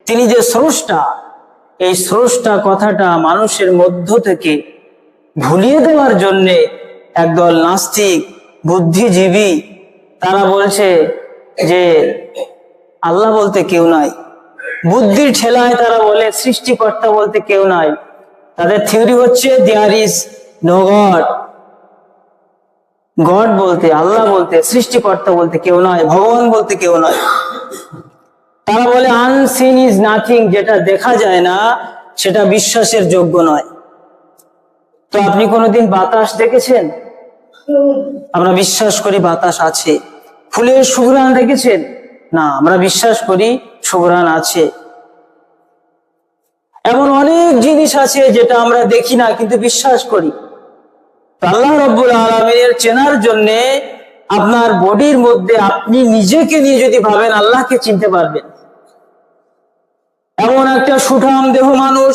তিনি যে স্রষ্টা, এই স্রষ্টা কথাটা মানুষের মধ্য থেকে ভুলিয়ে দেওয়ার জন্যে একদল নাস্তিক বুদ্ধিজীবী তারা বলছে যে আল্লাহ বলতে কেউ নাই। বুদ্ধির ঠেলায় তারা বলে সৃষ্টিকর্তা বলতে কেউ নাই। তাদের থিওরি হচ্ছে there is no god. God বলতে, আল্লাহ বলতে, সৃষ্টিকর্তা বলতে কেউ নয়, ভগবান বলতে কেউ নয়। তারা বলে আনসিন ইজ নাথিং, যেটা দেখা যায় না সেটা বিশ্বাসের যোগ্য নয়। তো আপনি কোনোদিন বাতাস দেখেছেন? আমরা বিশ্বাস করি বাতাস আছে। ফুলের সুঘ্রাণ দেখেছেন? না, আমরা বিশ্বাস করি সুঘ্রাণ আছে। এমন অনেক জিনিস আছে যেটা আমরা দেখি না কিন্তু বিশ্বাস করি। আল্লাহ রাব্বুল আলামিনের চেনার জন্য আপনার বডির মধ্যে আপনি নিজেকে নিয়ে যদি ভাবেন আল্লাহকে চিনতে পারবেন। এমন একটা সুঠাম দেহ মানুষ,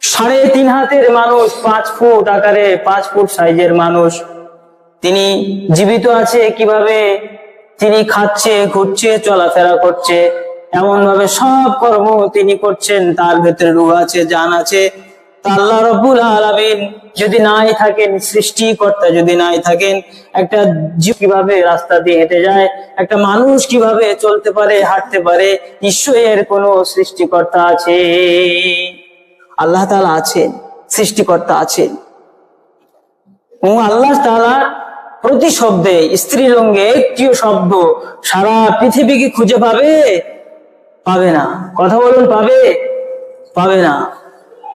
3.5 হাতের মানুষ, 5 ফুট আকারে, 5 ফুট সাইজের মানুষ, তিনি জীবিত আছে কিভাবে? তিনি খাচ্ছে, ঘুরছে, চলাফেরা করছে, এমন ভাবে সব কর্ম তিনি করছেন, তার ভেতরে রূহ আছে, জান আছে। আল্লাহ রাব্বুল আলামিন যদি নাই থাকেন, সৃষ্টিকর্তা যদি নাই থাকেন, একটা জীব কিভাবে রাস্তা দিয়ে হেঁটে যায়, একটা মানুষ কিভাবে চলতে পারে, হাঁটতে পারে? নিশ্চয়ই এর কোনো সৃষ্টিকর্তা আছে। আল্লাহ তাআলা আছেন, সৃষ্টিকর্তা আছেন। ও আল্লাহ তাআলা প্রতি শব্দে, স্ত্রীলিঙ্গে একটিও শব্দ সারা পৃথিবী কি খুঁজে পাবে? পাবে না। কথা বলুন, পাবে? পাবে না।